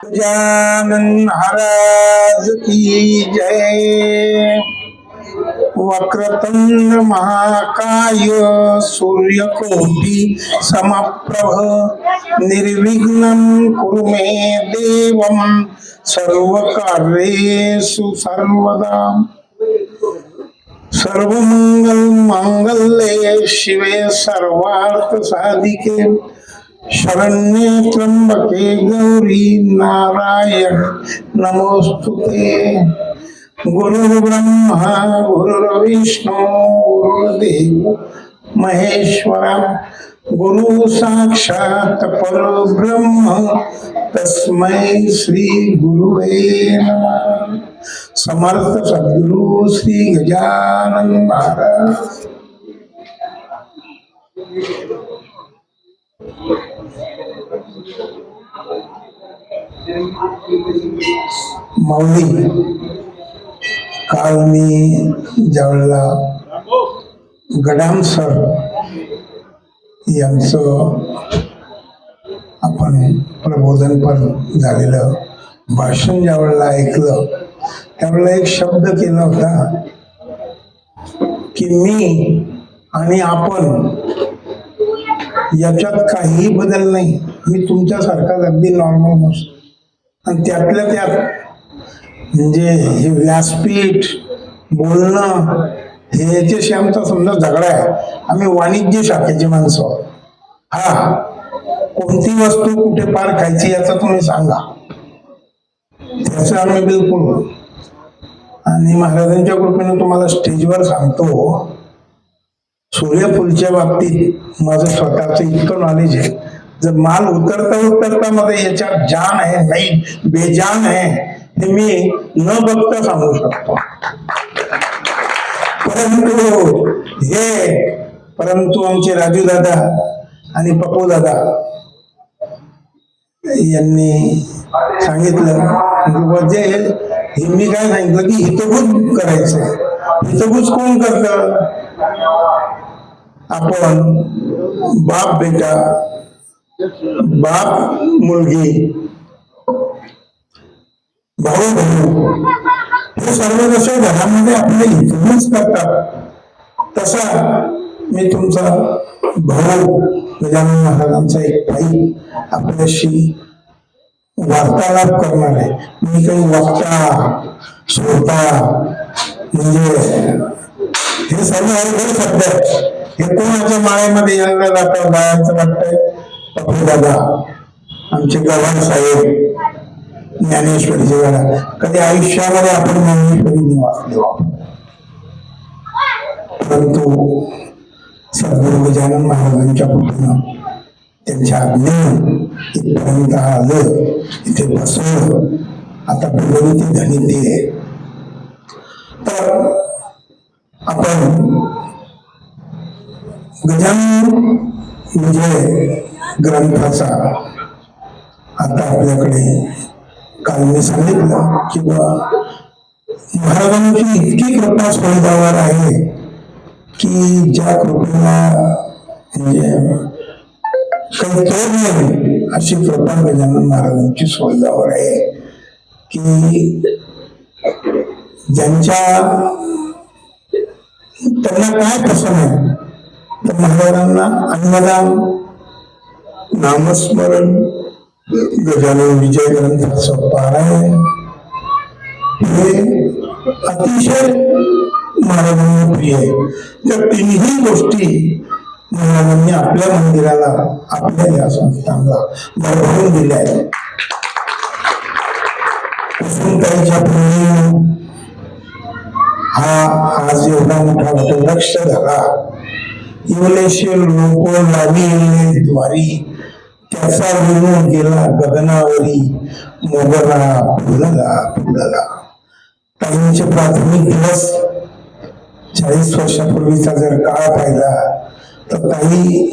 गजानन महाराज की जय। वक्रतुंड महाकाय सूर्यकोटि समप्रभ निर्विघ्नं कुरु मे देवं सर्वकार्येषु सर्वदा। सर्वमंगल मांगल्ये शिवे सर्वार्थ साधिके शरण्ये त्र्यंबके गौरी नारायण नमोस्तुते। गुरुर्ब्रह्मा गुरुर्विष्णु गुरुर्देव महेश्वरा गुरु साक्षात परब्रह्म तस्मै श्री गुरुवे नमः। समर्थ सद्गुरु श्री गजानन महाराज। माऊली, काल मी ज्यावेळेला गडाम सर यांचं आपण प्रबोधनपर झालेलं भाषण ज्यावेळेला ऐकलं त्यावेळेला एक शब्द केला होता की मी आणि आपण याच्यात काहीही बदल नाही, मी तुमच्यासारखाच अगदी नॉर्मल नसतो. आणि त्यातल्या त्यात म्हणजे हे व्यासपीठ बोलणं हे याच्याशी आमचा समजा झगडा आहे. आम्ही वाणिज्य शाखेची माणसं आहोत. हा, कोणती वस्तू कुठे पार खायची याचा तुम्ही सांगा, त्याचं आम्ही बिलकुल. आणि महाराजांच्या कृपेने तुम्हाला स्टेजवर सांगतो, सूर्यफूलच्या बाबतीत माझं स्वतःचं इतकं नॉलेज आहे. जर माल उतरता उतरता मध्ये याच्यात जान आहे नाही बेजान आहे हे मी न बघता सांगू शकतो. परंतु आमचे राजू दादा आणि पप्पू दादा यांनी सांगितलं जे हे मी काय सांगितलं की हितगुज करायचं. हितगुज कोण करत? आपण बाप बेटा, बाप मुलगी, भाऊ भाऊ हे सर्व जसे घरामध्ये आपले हितगुज करतात तसा मी तुमचा भाऊ गजानन महाराजांचा एक भाई आपल्याशी वार्तालाप करणार आहे. मी काही वक्ता श्रोता म्हणजे हे सर्व अवघड शब्द आहेत. हे कोणाच्या माळेमध्ये यायला जातं बाळाचं वाटतंय. पप्पू दादा, आमचे गव्हाण साहेब, ज्ञानेश्वरीचे वेळा कधी आयुष्यामध्ये आपण ज्ञानेश्वरी वाचले, परंतु सद्गुरु गजानन महाराजांच्या कृपेनं त्यांच्या आज्ञेनं इथपर्यंत आलं, इथे बसवलं. आता प्रगती ती धनी आहे. तर आपण गजानन विजय ग्रंथाचा आता आपल्याकडे काल मी सांगितलं की महाराजांची इतकी कृपा सोयीदावर आहे की ज्या कृपेला म्हणजे काही तोड नाही अशी कृपा गजानन महाराजांची सोयीदावर आहे की ज्यांच्या त्यांना काय पसंत आहे तर महाराजांना अन्नदान, नामस्मरण, गजानन विजय ग्रंथाचं पारायण हे अतिशय महाराजांना प्रिय आहे. त्या तिन्ही गोष्टी महाराजांनी आपल्या मंदिराला, आपल्या या संस्थानला भरभरून दिल्या आहेत. कुसुमताईच्या पूर्वी हा आज एवढा मोठा वटवृक्ष झाला. इवलेशे लोक लावी द्वारी त्याचा विनोद गेला गगनावरी मोगरा फुलला फुलला. ताईंचे प्राथमिक दिवस 40 वर्षापूर्वीचा जर काळ पाहिला तर ताई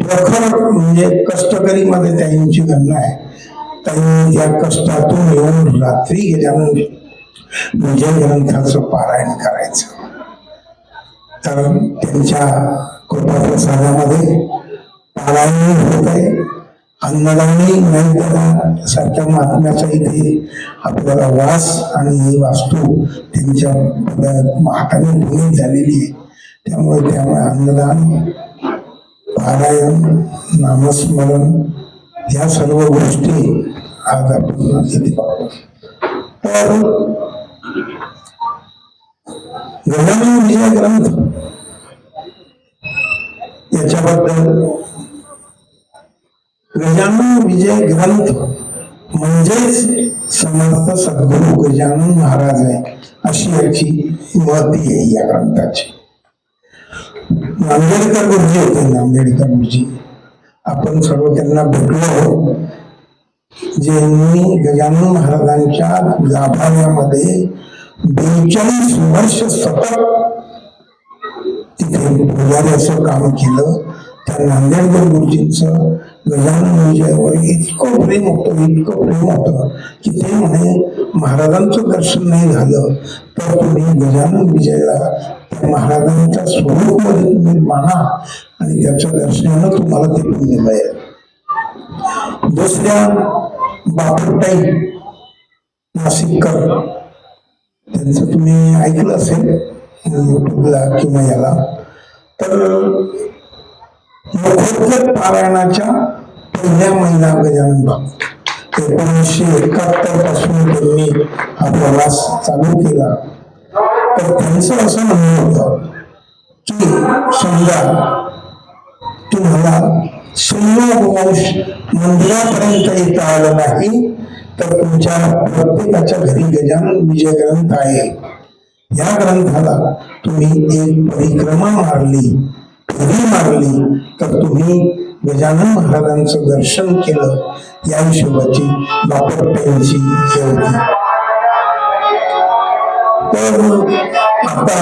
प्रखर म्हणजे कष्टकरी मध्ये ताईंची गणना आहे. ताई त्या कष्टातून येऊन रात्री गजानन विजय ग्रंथाचं पारायण करायचं. तर त्यांच्या कृपा प्रसादामध्ये पारायण होत आहे, अन्नदानी ज्ञानदाता सारख्या महात्म्याचा इथे आपल्याला वास आणि ही वास्तू त्यांच्या हाताने पुणे झालेली आहे. त्यामुळे अन्नदान, पारायण, नामस्मरण या सर्व गोष्टी आज आपण इथे पाहतो. तर गजानन विजय ग्रंथ याच्याबद्दल, गजानन विजय ग्रंथ म्हणजेच समर्थ सद्गुरू गजानन महाराज आहे अशी याची महती आहे या ग्रंथाची. नांदेडकर गुरुजी होते, नांदेडकर गुरुजी. आपण सर्व त्यांना भेटलो, ज्यांनी गजानन महाराजांच्या गाभाऱ्यामध्ये 42 वर्ष सतत तिथे पुजाऱ्याचं काम केलं. त्या नांदेडकर गुरुजींचं गजानन विजयावर इतकं प्रेम होतं की ते म्हणे, महाराजांचं दर्शन नाही झालं तर तुम्ही गजानन विजयाला त्या महाराजांच्या स्वरूपामध्ये तुम्ही माना आणि त्याच्या दर्शनानं तुम्हाला ते पुण्य मिळेल. दुसऱ्या बापूताई नाशिककर, त्यांचं तुम्ही ऐकलं असेल युट्यूबला किंवा याला. तर मुखोद्गत पारायणाच्या पहिल्या महिना गजानन बाबू 1971 पासून त्यांनी हा प्रवास चालू केला. तर त्यांचं असं म्हणणं होतं की समजा तुम्हाला वंश मंदिरापर्यंत येता आलं नाही तर तुमच्या प्रत्येकाच्या घरी गजानन विजय ग्रंथ आहे. या ग्रंथाला तुम्ही एक परिक्रमा मारली, फेरी मारली तर तुम्ही गजानन महाराजांचं दर्शन केलं. या हिशोबाची बापटयांची हे होती. तर आता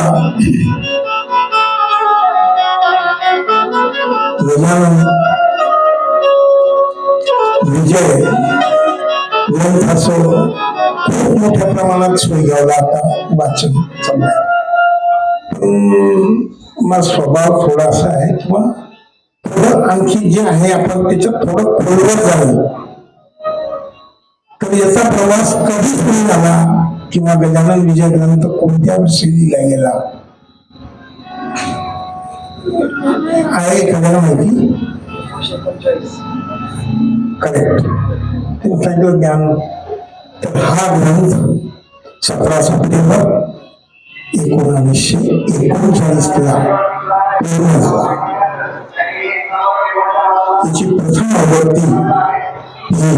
गजानन विजय ग्रंथाचं खूप मोठ्या प्रमाणात स्वीकारला आता वाचन चाललंय. माझा स्वभाव थोडासा आहे किंवा थोडं आणखी जे आहे आपण त्याच्यात थोडं खोलवर जाऊ. तर याचा प्रवास कधी सुरू झाला किंवा गजानन विजय ग्रंथ कोणत्या वर्षी लिहिला गेला आहे एखाद्याला माहिती? करेक्ट, सगळं ज्ञान. तर हा ग्रंथ 17 सप्टेंबर 1939 ला पूर्ण झाला. याची प्रथम आवृत्ती ही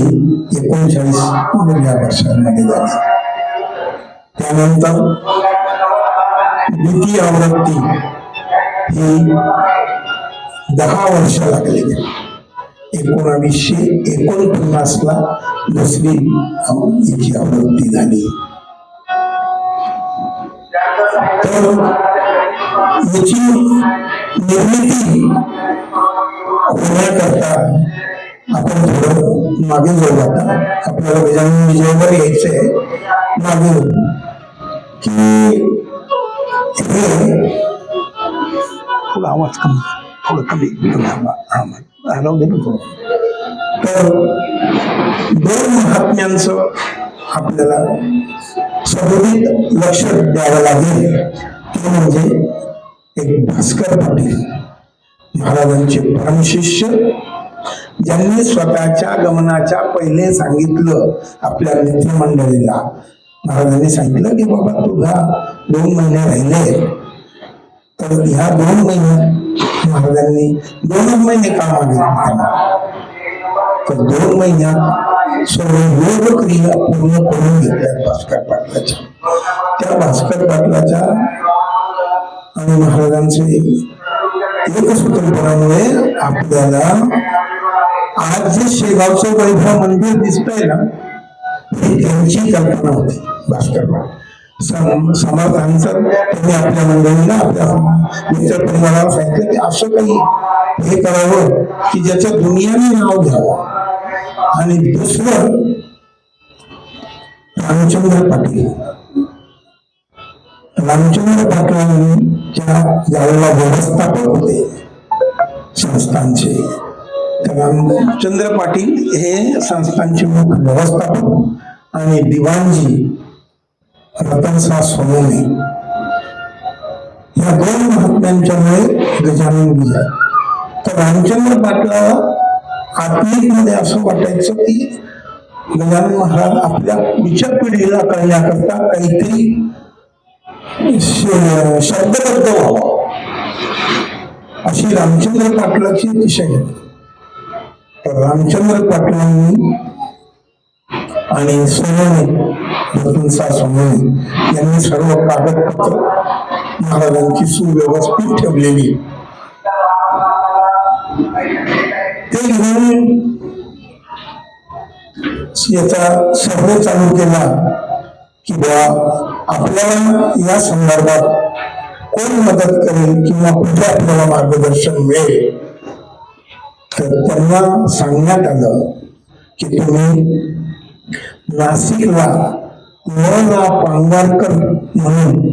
39 या वर्षांमध्ये झाली. त्यानंतर द्वितीय आवृत्ती ही 10 वर्ष लागली. 1949 ला दुसरी याची आवृत्ती झाली. तर याची निर्मिती होण्याकरता आपण थोडं मागे जाऊ. आता आपल्याला गजानन विजयावर यायचंय. मागे की थोडा आवाज थोडं कमी तर 2 महात्म्यांचं आपल्याला सगळीत लक्ष द्यावं लागेल. ते म्हणजे एक भास्कर पाटील, महाराजांचे परमशिष्य, ज्यांनी स्वतःच्या गमनाच्या पहिले सांगितलं आपल्या मित्रमंडळीला. महाराजांनी सांगितलं की बाबा तुझा 2 महिने राहिले. तर ह्या 2 महिन्यात महाराजांनी 2 महिने का मागितले त्यांना. तर 2 महिन्यात सर्व योग क्रिया पूर्ण करून घेतल्या भास्कर पाटलाच्या. त्या भास्कर पाटलाच्या आणि महाराजांचे एकसूत्रपणामुळे आपल्याला आज जे शेगावचं वैभव मंदिर दिसतंय ना, ही त्यांची कल्पना होती भास्कर पाटील. समर्थांचं त्यांनी आपल्या मंडळीला, आपल्या मित्र परिवाराला सांगितलं की असं काही हे करावं की ज्याचं दुनियाने नाव घ्यावं. आणि दुसरं रामचंद्र पाटील ज्यावेळेला व्यवस्थापक होते संस्थांचे, तर रामचंद्र पाटील हे संस्थांचे मुख्य व्यवस्थापक आणि दिवाणजी रतनशाह सोनवणे या दोन महात्म्यांच्यामुळे गजानन विजय. तर रामचंद्र पाटलाला आत्मिकमध्ये असं वाटायचं की गजानन महाराज आपल्या पुढच्या पिढीला कळण्याकरता काहीतरी शब्दबद्ध व्हावं अशी रामचंद्र पाटलाची दिशा घेतली. तर रामचंद्र पाटलांनी आणि सोनवणे रतनशाह सोनवणे यांनी सर्व कागदपत्र महाराजांची सुव्यवस्थित ठेवलेली ते घेऊन याचा सर्वे चालू केला की बा आपल्याला या संदर्भात कोण मदत करेल किंवा कुठे आपल्याला मार्गदर्शन मिळेल. तर त्यांना सांगण्यात आलं की तुम्ही नाशिकला न पांगारकर म्हणून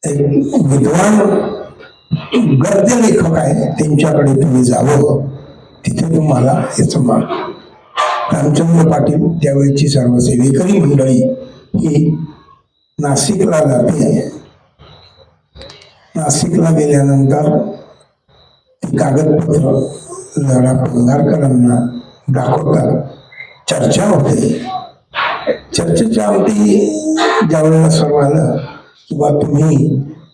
एक विद्वान गद्य लेखक आहे त्यांच्याकडे तुम्ही जावं, तिथे तुम्हाला याचं मार्ग. रामचंद्र पाटील त्यावेळची सर्व सेवेकरी मंडळी ही नाशिकला जाते. नाशिकला गेल्यानंतर ती कागदपत्र लढा पांगारकरांना दाखवतात. चर्चा होते. चर्चेच्या अंती ज्यावेळेला सर्व आलं किंवा तुम्ही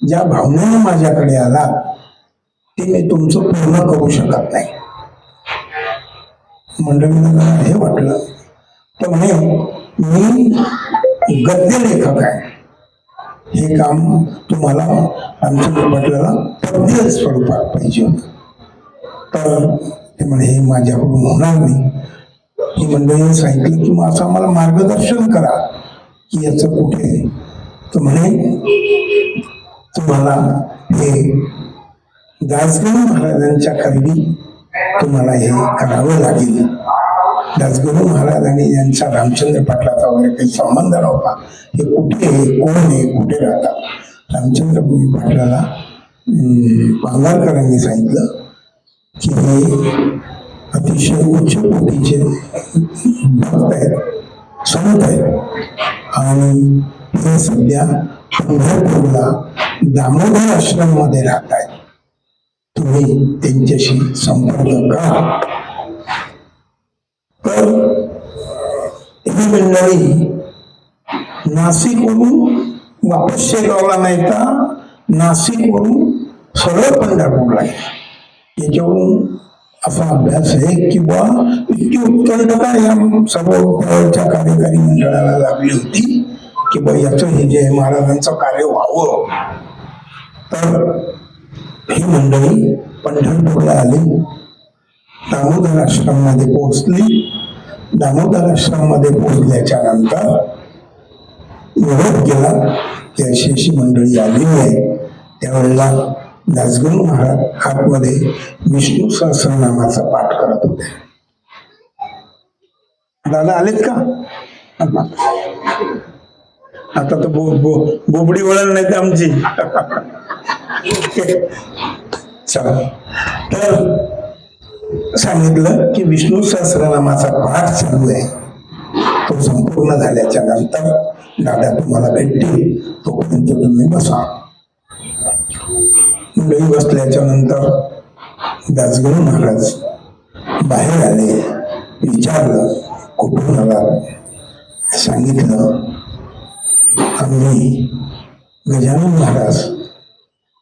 ज्या भावनेने माझ्याकडे आला ते मी तुमचं पूर्ण करू शकत नाही. मंडळीला हे वाटलं तर म्हणे मी गद्य लेखक आहे, हे काम तुम्हाला रामचंद्र पाटलाला पद्य स्वरूपात पाहिजे होतं. तर ते म्हणे हे माझ्याकडून होणार नाही. ही मंडळीने सांगितलं की मग असं आम्हाला मार्गदर्शन करा की याचं कुठे. तर म्हणे तुम्हाला हे दासगणू महाराजांच्या करवी तुम्हाला हे करावं लागेल. दासगणू महाराज आणि यांचा रामचंद्र पाटलाचा वगैरे काही संबंध नव्हता. हे कुठे आहे, कोण आहे, कुठे राहतात. रामचंद्र पाटलाला पांगारकरांनी सांगितलं की हे अतिशय उच्च कोटीचे भक्त आहेत, संत आहेत आणि हे सध्या पंढरपूरला दामोदर आश्रम मध्ये राहत आहेत. तुम्ही त्यांच्याशी संपर्क करा. तर ही मंडळी नाशिकवरून वापस शेगावला नाही तर नाशिकवरून सरळ पंढरपूरला आहे. याच्यावरून असा अभ्यास आहे की बा इतकी उत्कंठता या सर्व त्यावेळच्या कार्यकारी मंडळाला लागली होती की बा याचं हे जे महाराजांचं कार्य व्हावं. तर ही मंडळी पंढरपूरला आली, दामोदर आश्रम मध्ये पोहोचली. दामोदर आश्रम मध्ये पोहोचल्याच्या नंतर निरोप केला की अशी अशी मंडळी आलेली आहे. त्यावेळेला दासगणू महाराज आतमध्ये विष्णू सहस्रनामाचा पाठ करत होते. दादा आलेत का? आता तर बोबडी वळण नाही तर आमची. चला, तर सांगितलं की विष्णू सहस्रनामाचा पाठ चालू आहे. तो संपूर्ण झाल्याच्या नंतर दादा तुम्हाला भेटतील, तोपर्यंत तुम्ही बसा. मंडळी बसल्याच्या नंतर दासगणू महाराज बाहेर आले. विचारलं कुठून आलात? सांगितलं आम्ही गजानन महाराज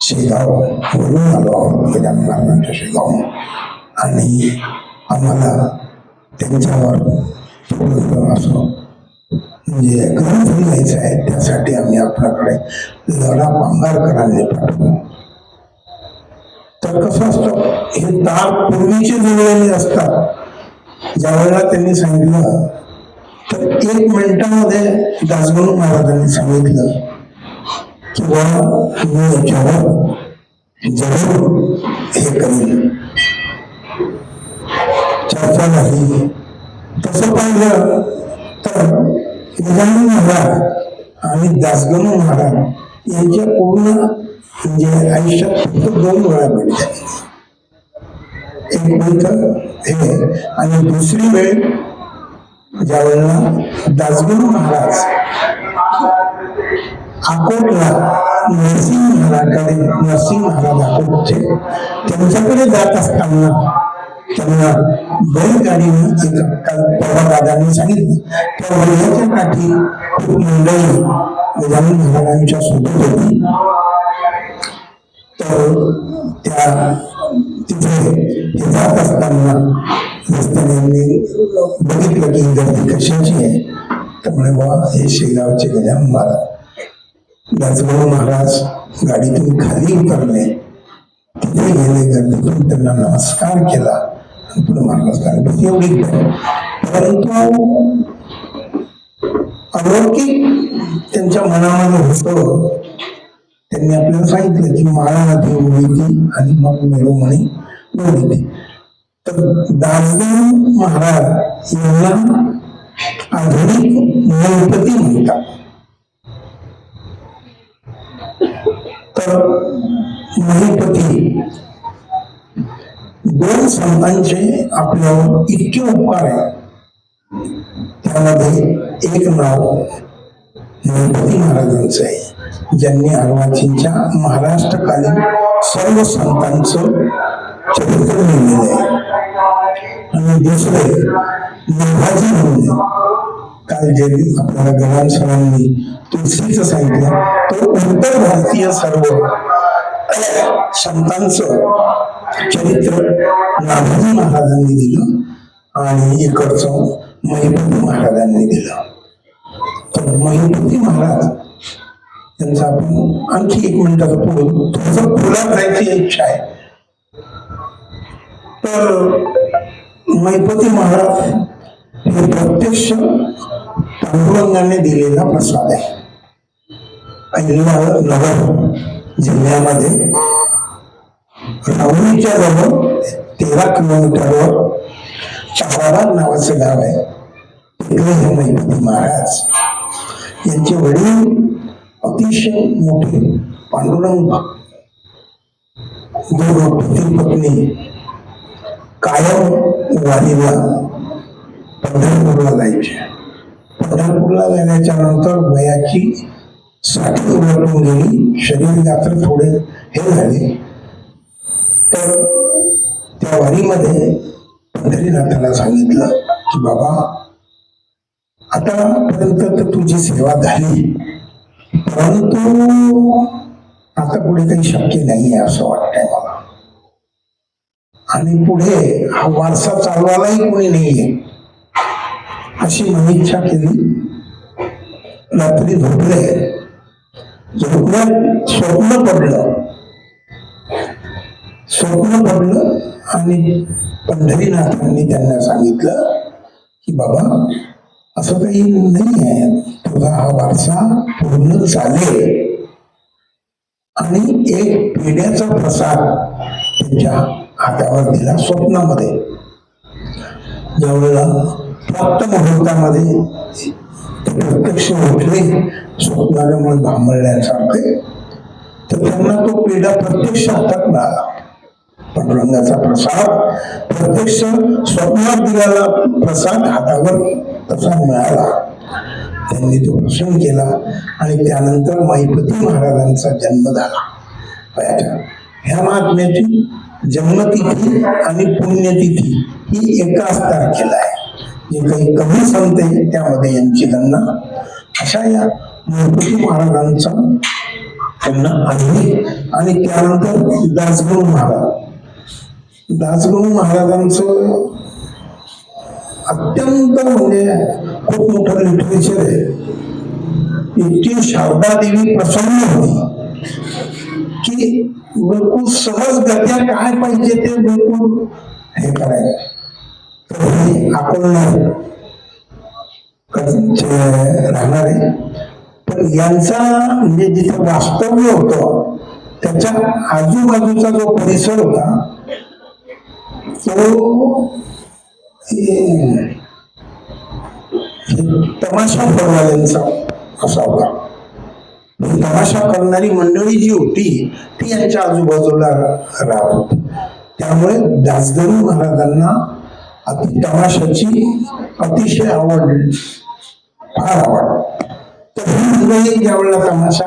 शेगाव वरून आलो आहोत, गजानन महाराजांच्या शेगाव, आणि आम्हाला त्यांच्यावर असं म्हणजे ग्रंथ लिहायचं आहे. त्यासाठी आम्ही आपल्याकडे लढा पांगारकरांनी पाठवलं. तर कसं असतं, हे तार पूर्वीचे जुळलेले असतात. ज्या वेळेला त्यांनी सांगितलं तर 1 मिनिटामध्ये दासगणू महाराजांनी सांगितलं की मी याच्यावर जरूर हे करेन. चर्चा झाली. तसं पाहिलं तर गजानन महाराज आणि दासगणू महाराज यांच्या पूर्ण म्हणजे आयुष्यात फक्त 2 वेळा भेट झाली. एक गोष्ट हे. आणि दुसरी वेळ ज्या वेळेला दासगुरू महाराज अकोटला नरसिंह महाराज अकोटचे त्यांच्याकडे जात असताना त्यांना बैलगाडीने दादांनी सांगितलं त्या बैलाच्या काठी खूप मंडळी गजानन महाराजांच्या सोबत होती. तर त्या तिथे हे जात असताना रस्त्याने बघितलं की गर्दी कशाची आहे. त्यामुळे बाबा हे शेगावचे गजानन महाराज. दासगुरू महाराज गाडीतून खाली उतरले. तिथे गेले, गर्दीतून त्यांना नमस्कार केला. पुढे महाराज एवढी परंतु अलौकिक त्यांच्या मनामध्ये होतं. त्यांनी आपल्याला सांगितलं की माळामध्ये उभी ती आणि मग मेरुमणी उभी. तर दासगुरू महाराज यांना आधुनिक गणपती म्हणतात. तर महिपती दोन संतांचे आपल्यावर इतके उपकार आहे. त्यामध्ये एक नाव गणपती महाराजांचं आहे, ज्यांनी अर्वाचीनच्या महाराष्ट्रकालीन सर्व संतांचं चरित्र लिहिलेलं आहे. आणि दुसरे निर्भाजी म्हणून काल जे आपल्याला गजानन सरांनी तुलसीचं सांगितलं, तो उत्तर भारतीय सर्व संतांचं चरित्र नाभाजी महाराजांनी दिलं आणि इकडचं महिपती महाराजांनी दिलं. तर महिपती महाराज त्यांचा आपण आणखी 1 मिनिटाचा पुढे तुमचं फुलात जायची इच्छा आहे. तर महिपती महाराज हे प्रत्यक्ष पांडुरंगाने दिलेला प्रसाद आहे. अहिल्यानगर जिल्ह्यामध्ये राहुरीच्या जवळ 13 किलोमीटरवर चाराबाद नावाचं गाव आहे. तिकडे हे महिपती महाराज यांचे वडील अतिशय मोठे पांडुरंग भक्त. दोन पती कायम वारीला पंढरपूरला जायचे. पंढरपूरला गेल्याच्या नंतर वयाची 60 उलटून गेली, शरीर गात्र थोडे हे झाले. तर त्या वारीमध्ये पंढरीनाथाला सांगितलं की बाबा आतापर्यंत तर तुझी सेवा झाली, परंतु आता पुढे काही शक्य नाही आहे असं वाटतंय मला. आणि पुढे हा वारसा चालवायलाही कोणी नाहीये अशी मनिच्छा केली. रात्री झोपल्यात स्वप्न पडलं आणि पंढरीनाथांनी त्यांना सांगितलं की बाबा असं काही नाही आहे, तुझा हा वारसा पूर्ण चालेल. आणि एक पेढ्याचा प्रसाद त्यांच्या हातावर दिला स्वप्नामध्ये. ज्यावेळेला प्राप्त मुहूर्तामध्ये ते प्रत्यक्ष उठले स्वप्नामुळे भांबळल्यासारखे, तर त्यांना तो पेढा प्रत्यक्ष हातात मिळाला. पांडुरंगाचा प्रसाद प्रत्यक्ष स्वप्नात दिलेला प्रसाद हातावर तसा मिळाला. त्यांनी तो प्रसन्न केला आणि त्यानंतर महिपती महाराजांचा जन्म झाला. ह्या महात्म्याची जन्मतिथी आणि पुण्यतिथी ही एकाच तारखेला आहे. जे काही कमी संत आहे त्यामध्ये यांची गणना. अशा या महिपती महाराजांचा त्यांना आहे. आणि त्यानंतर दासगुरू महाराजांचं अत्यंत म्हणजे खूप मोठं लिटरेचर आहे. इतकी शारदा देवी प्रसन्न होती की बिलकुल सहज गत्या काय पाहिजे ते बिलकुल हे करायचं. तर हे अकोला राहणारे, पण यांचा म्हणजे जिथे वास्तव्य होतं त्याच्या आजूबाजूचा जो परिसर होता तो तमाशा करणाऱ्यांचा असा होता. तमाशा करणारी मंडळी जी होती ती यांच्या आजूबाजूला राहत होती. त्यामुळे दासगणू महाराजांना तमाशाची अतिशय आवड, फार आवड. तर ही मंडळी ज्यावेळेला तमाशा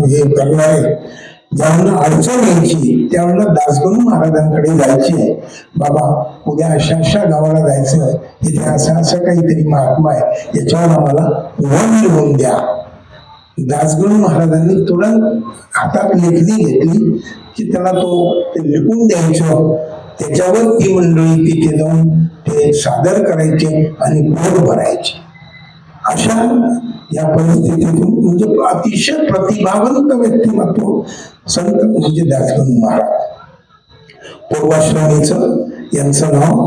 हे करणारे ज्यावेळेला अडचण यायची त्यावेळेला दासगणू महाराजांकडे जायची, बाबा उद्या अशा अशा गावाला जायचं, इथे असं असं काहीतरी महात्मा आहे, याच्यावर आम्हाला वन लिहून द्या. दासगणू महाराजांनी तुरंत हातात लेखणी घेतली की त्याला तो ते लिहून द्यायचं, त्याच्यावर ती मंडळी तिथे जाऊन ते सादर करायचे आणि पोट भरायचे. अशा या परिस्थितीतून म्हणजे अतिशय प्रतिभावंत व्यक्तिमत्व संत म्हणजे दासगणू महाराज. पूर्वाश्रमीचं यांचं नाव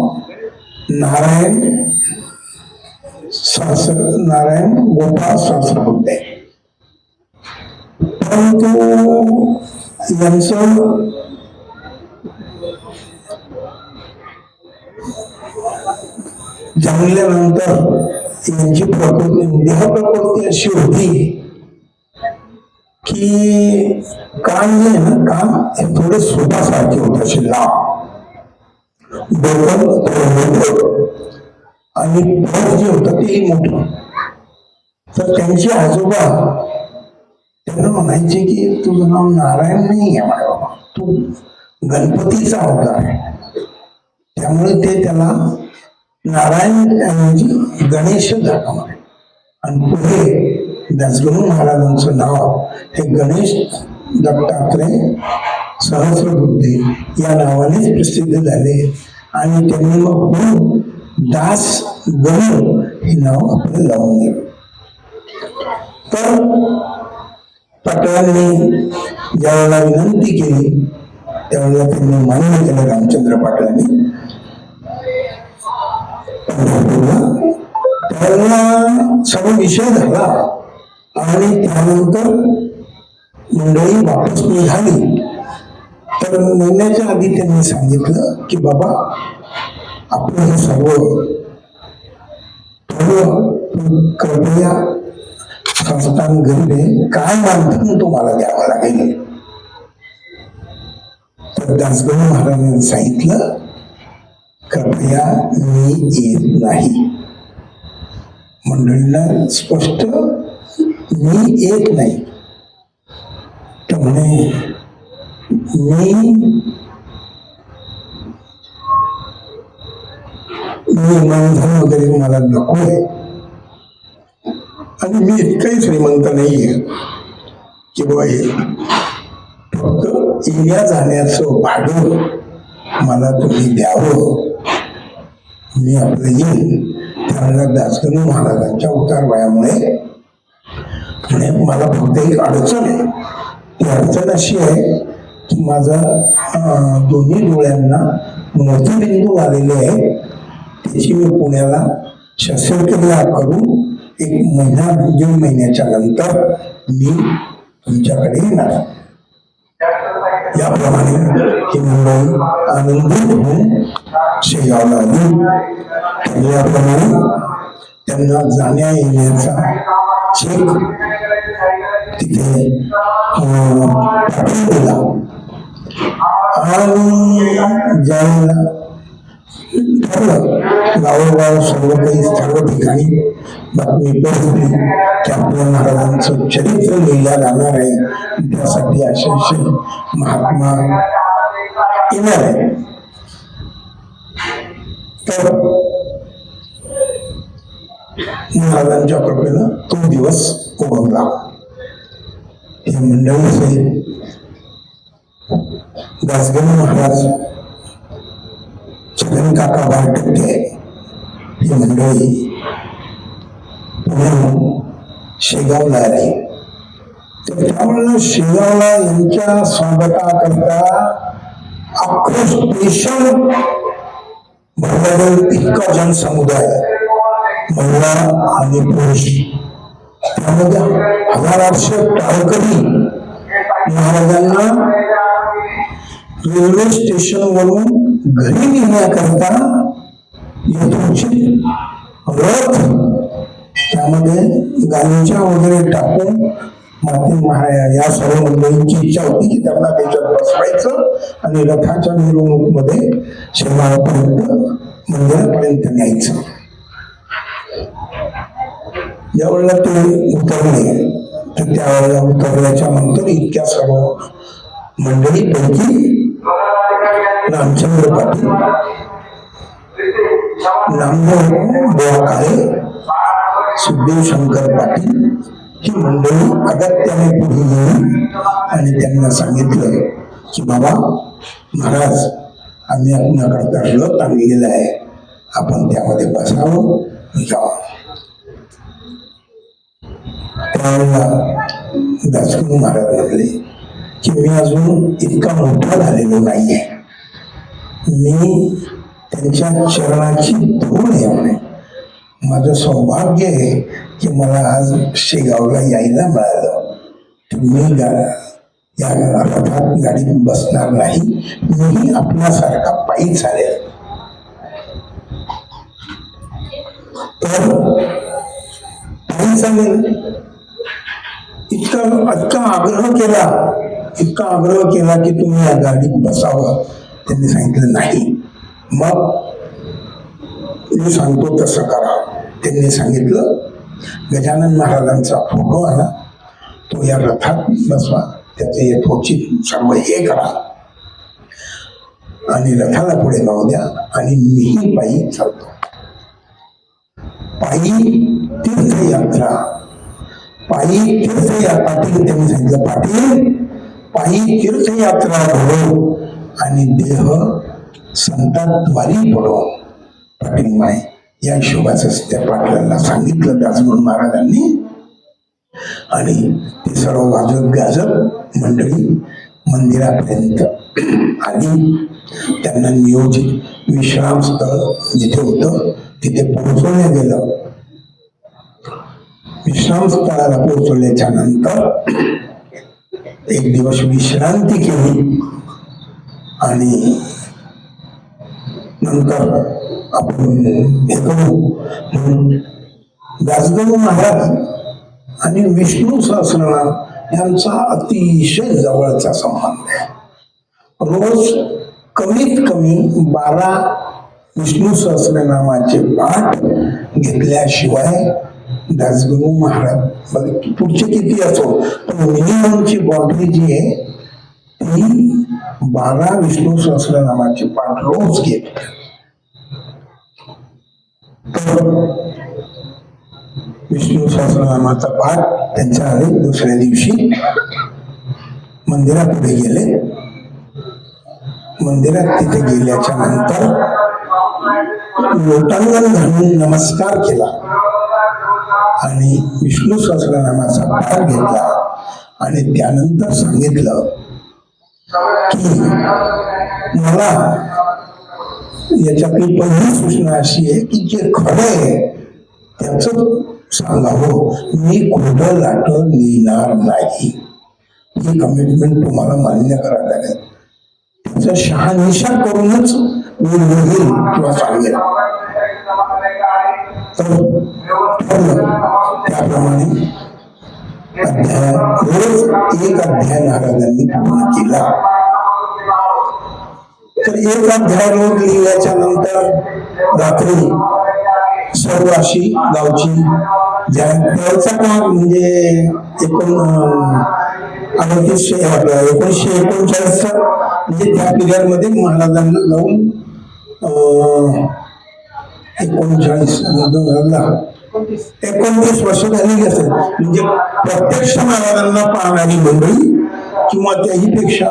नारायण गोपाळ सासरबुद्धे. परंतु यांचं जन्मल्यानंतर यांची प्रकृती देह प्रकृती अशी होती की कान जे ना कान हे थोडे सोपासारखे होत असे लांब, डोकं थोडं मोठं आणि पोट जे होतं तेही मोठं. तर त्यांचे आजोबा त्यांना म्हणायचे की तुझं नाव नारायण नाही आहे बाबा, तू गणपतीचा अवतार आहे. त्यामुळे ते त्याला नारायण ऐवजी गणेश दाखवणार. आणि पुढे दासगणू महाराजांचं नाव हे गणेश दत्तात्रय सहस्रबुद्धे या नावानेच प्रसिद्ध झाले. आणि त्यांनी मग दास गणू हे नाव आपलं लावून दिलं. तर पाटलांनी ज्यावेळेला विनंती केली त्यावेळेला त्यांनी मान्य केलं. रामचंद्र पाटलांनी त्यावेळेला सर्व विषय झाला आणि त्यानंतर मंडळी वापस निघाली. तर निघण्याच्या आधी त्यांनी सांगितलं की बाबा आपण हे सर्व थोडं कृपया संस्थान गरीब काय मानधन तुम्हाला द्यावं लागेल. तर दासगणू महाराजांनी सांगितलं कृपया मी येत नाही. मंडळींना स्पष्ट मी येत नाही. तर म्हणे मी मानधन वगैरे मला नको आहे आणि मी इतकंही श्रीमंत नाहीये की बाबा फक्त येण्या जाण्याचं भाडं मला तुम्ही द्यावं, मी आपलं येईन. त्यावेळेला दासगणू महाराजांच्या उतार वयामुळे मला फक्त एक अडचण आहे. ती अडचण अशी आहे की माझा दोन्ही डोळ्यांना मोतीबिंदू आलेले आहे. त्याची मी पुण्याला शस्त्रक्रिया करून 1 महिन्याच्या नंतर मी तुमच्याकडे येणार. याप्रमाणे ही मंडळी आनंदित होऊन शेगावला आली. याप्रमाणे त्यांना जाण्या येण्याचा चेक तिथे पाठवून दिला. आणि ज्यावेळेला ठरलं गावोगाव सर्व काही सर्व ठिकाणी बातमी पोहोचली की आपल्या महाराजांचं चरित्र लिहिल्या जाणार आहे, त्यासाठी असे महात्मा येणार आहे. तर महाराजांच्या कृपेनं तो दिवस उगवला. हे मंडळी सहित दासगणू महाराज, छगन काका बारटक्के ही मंडळी पुण्याहून शेगावला आली. तर त्यावेळेला शेगावला यांच्या स्वागताकरता अख्खं स्पेशल भरलेलं इतका जनसमुदाय, महिला आणि पुरुष, त्यामध्ये 1800 टाळकरी महाराजांना रेल्वे स्टेशन वरून घरी नेण्याकरता यथोचित रथ त्यामध्ये गालीच्या वगैरे टाकून माती महाराज या सर्व मंडळींची इच्छा होती की त्यांना त्याच्यात बसवायचं आणि रथाच्या मिरवणुकीमध्ये शेगावपर्यंत मंदिरापर्यंत न्यायचं. ज्यावेळेला ते उतरले तर त्यावेळेला उतरल्याच्या नंतर इतक्या सर्व मंडळीपैकी रामचंद्र पाटील, नामदेव बुवा काळे, सुखदेव शंकर पाटील ही मंडळी अगत्याने पुढे गेली आणि त्यांना सांगितलं की बाबा महाराज, आम्ही आपल्याकडता रथ आणलेला आहे, आपण त्यामध्ये बसावं जावं. त्यावेळेला दासगणू महाराज म्हणले की मी अजून इतका मोठा झालेलो नाहीये, मी त्यांच्या चरणाची धूळ आहे म्हणे. माझं सौभाग्य आहे की मला आज शेगावला यायला मिळालं. मी या रथात गाडीत बसणार नाही, मीही आपल्यासारखा पायी चालेल. तर पायी चालेल इतका आग्रह केला की तुम्ही या गाडीत बसावं. त्यांनी सांगितलं नाही, मग मी सांगतो तसं करा. त्यांनी सांगितलं गजानन महाराजांचा फोटो आला, तो या रथात बसवा, त्याचे यथोचित सर्व हे करा आणि रथाला पुढे जाऊ द्या आणि मीही पायी चालतो. पायी तीर्थयात्रा पाटील त्यांनी सांगितलं, पाटील पायी तीर्थयात्रा घडो आणि देह संतांद्वारी पडो. पाटील माय या हिशोबाच त्या पाटलांना सांगितलं दासगणू महाराजांनी. आणि ते सर्व वाजत गाजत मंडळी मंदिरापर्यंत आली. त्यांना नियोजित विश्रामस्थळ जिथे होतं तिथे पोहोचवण्यात गेलं. विश्रामस्थळाला पोहोचवल्याच्या नंतर एक दिवस विश्रांती केली आणि नंतर आपण हे करू म्हणून दासगणू महाराज आणि विष्णू सहस्रनाम यांचा अतिशय जवळचा संबंध आहे. रोज कमीत कमी 12 विष्णू सहस्रनामाचे पाठ घेतल्याशिवाय दासगणू महाराज पुढचे किती असो पण मिनिममची बाउंड्री जी आहे ती 12 विष्णू सहस्रनामाचे पाठ रोज घेत. विष्णू सहस्रनामाचा पाठ त्यांच्या आधी दुसऱ्या दिवशी मंदिरापुढे गेले. मंदिरात तिथे गेल्याच्या नंतर लोटांगण घालून नमस्कार केला आणि विष्णू सहस्रनामाचा पाठ घेतला आणि त्यानंतर सांगितलं की मला याच्यातली पहिली सूचना अशी आहे की जे खरं आहे त्याच सांगावं, मी खोटं लाटं लिहिणार नाही. ही कमिटमेंट तुम्हाला मान्य करायला लागेल. त्याचं शहानिशा करूनच मी लिहील किंवा सांगेल. तर त्याप्रमाणे रोज एक अध्याय महाराजांनी पूर्ण केला. तर एक अध्याय रोज लिहिल्याच्या नंतर रात्री सर्व अशी गावची त्याचा काळ म्हणजे 1939 म्हणजे त्या पिरियड मध्ये महाराजांना जाऊन 29 वर्ष झालेली असेल. म्हणजे प्रत्यक्ष महाराजांना पाहणारी मंडळी किंवा त्याही पेक्षा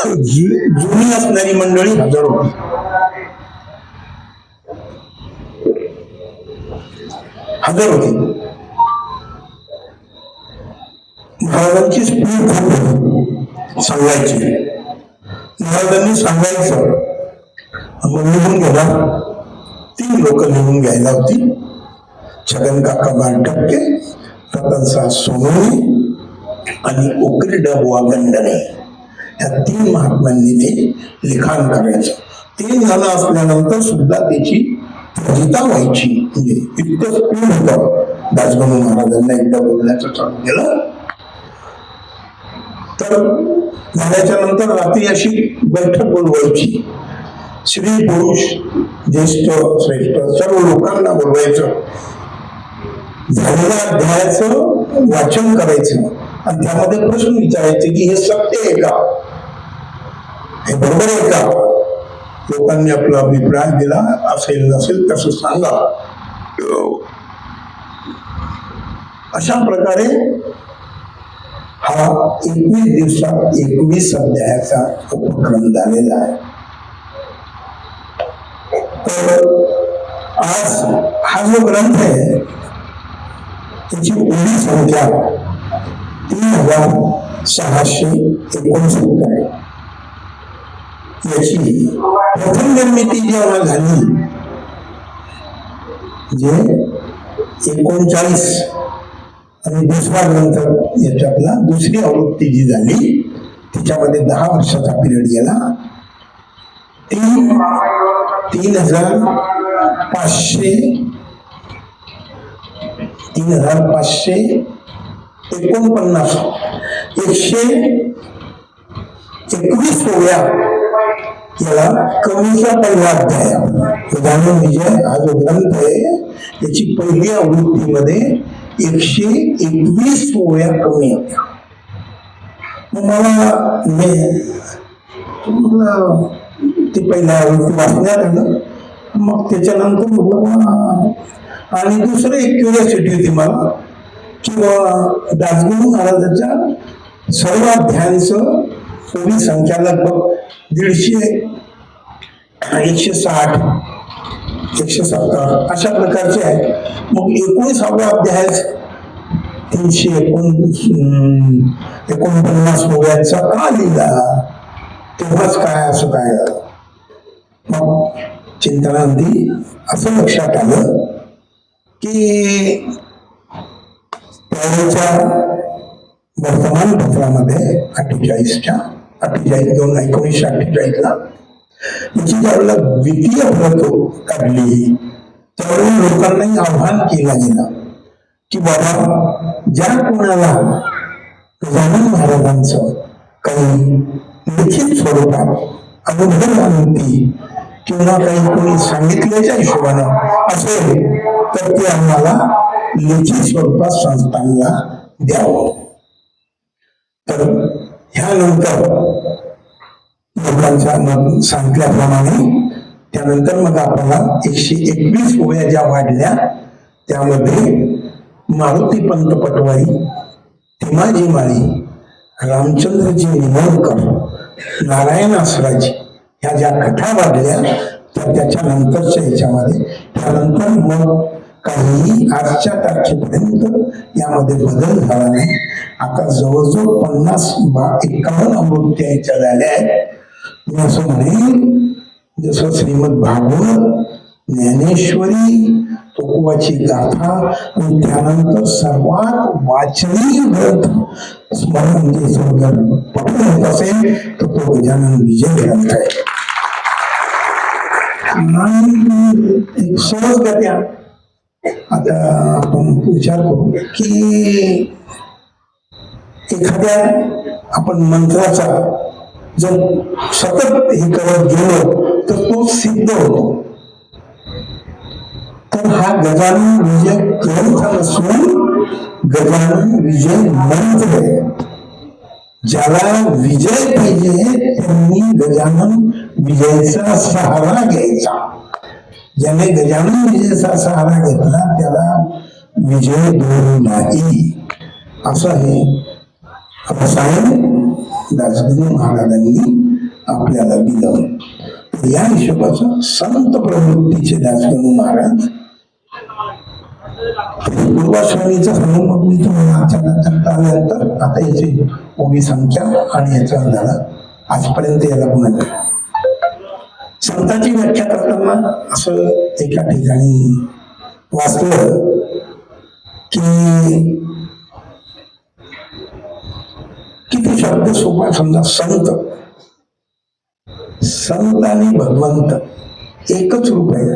जुनी असणारी मंडळी हजर होती. महाराजांची स्पीड खूप सांगायची. महाराजांनी सांगायचं मग निघून गेला. 3 लोक निघून घ्यायला होती. छगन काका बारटक्के, रतनशाह सोनवणे आणि उकिरडा बुवा गंडणे या 3 महात्म्यांनी ते लिखाण करायचं. 3 झालं असल्यानंतर सुद्धा त्याची फजिता व्हायची. म्हणजे इतकं स्पीड होतं दासगणू महाराजांना एकदा बोलण्याचं चालू केलं. तर झाल्याच्या नंतर रात्री अशी बैठक बोलवायची. स्त्री पुरुष ज्येष्ठ श्रेष्ठ सर्व लोकांना बोलवायचं. झालेल्या अध्यायाचं वाचन करायचं आणि त्यामध्ये प्रश्न विचारायचे की हे सत्य आहे का, हे बरोबर आहे का. लोकांनी आपला अभिप्राय दिला. असेल नसेल तसं सांगा. अशा प्रकारे हा 21 दिवसात 21 अध्यायाचा उपक्रम झालेला आहे. तर आज हा जो ग्रंथ आहे त्याची ओळी संख्या 3669 आहे. याची प्रथम निर्मिती जेव्हा झाली, जे 39 आणि दुसरा ग्रंथ याच्यातला दुसरी आवृत्ती जी झाली त्याच्यामध्ये 10 वर्षाचा पिरियड गेला. 3549 121 ओव्या याला कवीचा पहिला अध्याय. गजानन विजय हा जो ग्रंथ आहे त्याची पहिली आवृत्तीमध्ये 121 ओव्या कमी होत्या. मग मला ती पहिल्या आवृत्ती वाचण्यात आलं. मग त्याच्यानंतर म्हटलं आणि दुसरं एक क्युरियोसिटी होती मला की दासगणू महाराजांच्या सर्व अध्यायांचं ओवी संख्या लगभग 150, 160, 170 अशा प्रकारचे आहे. मग 19वा अध्याय 349 ओव्यांचा का लिहिला, तेव्हाच काय असं काय. मग चिंतनांती असं लक्षात आलं की त्यावेळेच्या वर्तमानपत्रामध्ये 1948ला याची ज्यावेळेला द्वितीय प्रत काढली त्यावेळी लोकांनाही आव्हान केलं गेलं की बाबा ज्या कोणाला गजानन महाराजांचं काही लिखित स्वरूपात अनुभवानुभूती किंवा काही कोणी सांगितल्याच्या हिशोबानं असेल तर ते आम्हाला लिखित स्वरूपात संस्थांना द्यावं. तर ह्यानंतर लोकांच्या सांगितल्याप्रमाणे त्यानंतर मग आपल्याला 121 ओव्या ज्या वाढल्या त्यामध्ये मारुती पंत पटवारी, तिमाजी माळी, रामचंद्रजी निमोणकर, नारायण आसराजी ह्या ज्या कथा वाढल्या तर त्याच्यानंतरच्या ह्याच्यामध्ये त्यानंतर मग काही आजच्या तारखेपर्यंत यामध्ये बदल झाला नाही. आता जवळजवळ 51 आवृत्त्या याच्या झाल्या आहेत. मी असं म्हणेन जसं श्रीमद भागवत, ज्ञानेश्वरी, तुकोबाची गाथा आणि त्यानंतर सर्वात वाचनीय ग्रंथ स्मरण पठण होत असेल तर तो गजानन विजय ग्रंथ आहे. एक सहज गत्या आता आपण विचार करू की एखाद्या आपण मंत्राचा जर सतत हे करत गेलो तर तो सिद्ध होतो. तर हा गजानन विजय ग्रंथ नसून गजानन विजय मंत्र आहे. ज्याला विजय पाहिजे त्यांनी गजानन विजयचा सहारा घ्यायचा. ज्याने गजानन विजयचा सहारा घेतला त्याला विजय दूर नाही. असं हे रसायन दासगणू महाराजांनी आपल्याला दिलं. या हिशोबाचं संत प्रवृत्तीचे दासगणू महाराज पूर्वाश्रमीचं सांगून मग मी तुम्हाला आल्यानंतर आता याची ओवी संख्या आणि याचा झाला आजपर्यंत याला पुन्हा संतांची व्याख्या करताना असं एका ठिकाणी वाचलं की किती शब्द सोपा. समजा संत आणि भगवंत एकच रूप आहे.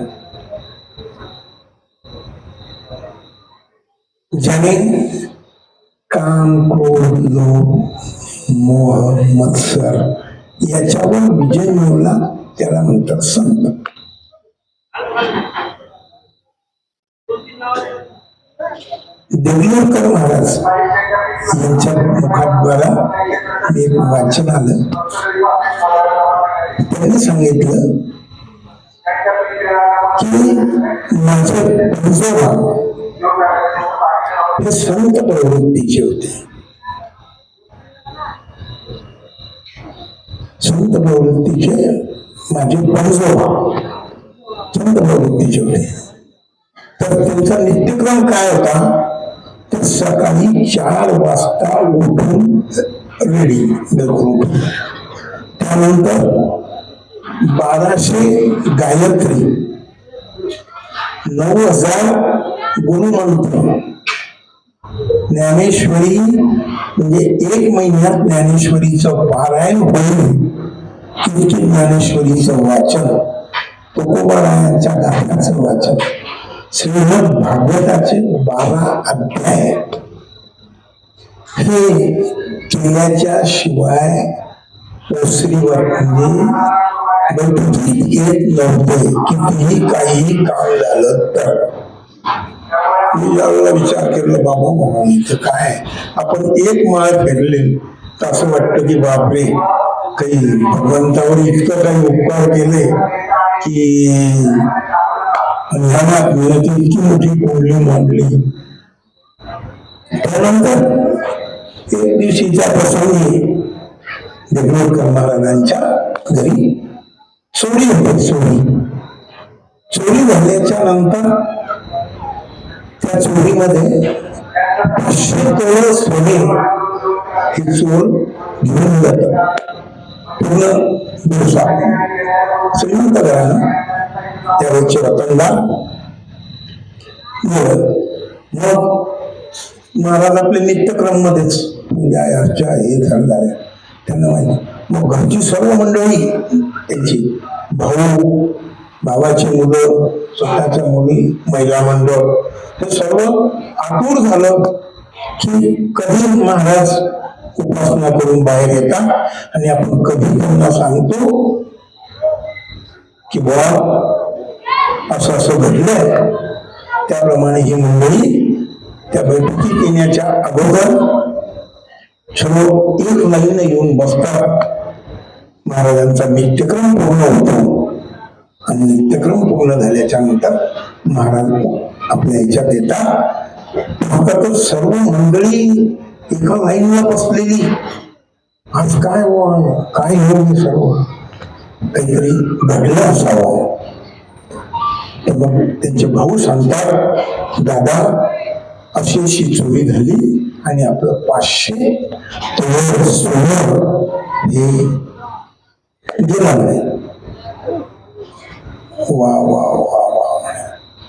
ज्याने काम, क्रोध, लोभ, मोह, मत्सर याच्यावर विजय मिळवला त्याला म्हणतात संत. देवळकर महाराज यांच्या मुखाद्वारा एक वाचन आलं. त्यांनी सांगितलं की माझे पंजोबा हे संत प्रवृत्तीचे होते. संत प्रवृत्तीचे माझे पंजोबा संत प्रवृत्तीचे होते. तर त्यांचा नित्यक्रम काय होता, तर सकाळी 4 वाजता उठून रेडी दररोज, त्यानंतर 1200 गायत्री, 9000 गुरुमंत्र, ज्ञानेश्वरी म्हणजे 1 महिन्यात ज्ञानेश्वरीचं पारायण होईल इतकी ज्ञानेश्वरीचं वाचन, तुकोबारायांच्या गाथाचं वाचन, श्रीमद भागवताचे 12 अध्याय हे केल्याच्या शिवाय ओसरीवर म्हणजे बैठकीत येत नव्हते. कितीही काहीही काम झालं तर मी यावेळेला विचार केला, बाबा इथं काय आपण 1 माळ फिरले तर असं वाटतं की बापरे, काही भगवंतावर इतकं काही उपकार केले की ध्यानात मिळते, इतकी मोठी कोंडली मांडली. त्यानंतर एक दिवशीच्या प्रसंगी देवळकर महाराजांच्या घरी चोरी होती. चोरी झाल्याच्या नंतर त्या चोरीमध्ये 500 तोळे सोने हे चोर घेऊन जातात. पूर्ण दिवसात श्रीमंत घराणं त्यावेळेचे वतनदार. मग महाराज आपले नित्यक्रम मध्येच पूजा अर्चा हे करणार, त्यांना माहिती. मग घरची सर्व मंडळी, त्यांची भाऊ, भावाची मुलं, स्वतःच्या मुली, महिला मंडळ, हे सर्व आतुर झालं की कधी महाराज उपासना करून बाहेर येतात आणि आपण कधी त्यांना सांगतो की बुवा असं असं घडलंय. त्याप्रमाणे ही मंडळी त्या बैठकीत येण्याच्या अगोदर सर्व एक लाईन येऊन बसतात. महाराजांचा नित्यक्रम पूर्ण होतो आणि नित्यक्रम पूर्ण झाल्याच्या नंतर महाराज आपल्या ह्याच्यात येतात. सर्व मंडळी एका लाईनला बसलेली. आज काय होईल, सर्व काहीतरी घडलं असावं. तर मग त्यांचे भाऊ सांगतात, दादा अशी अशी चोरी झाली आणि आपलं 500 तोळे सोनं हे गेलं नाही. वा वा वा वा,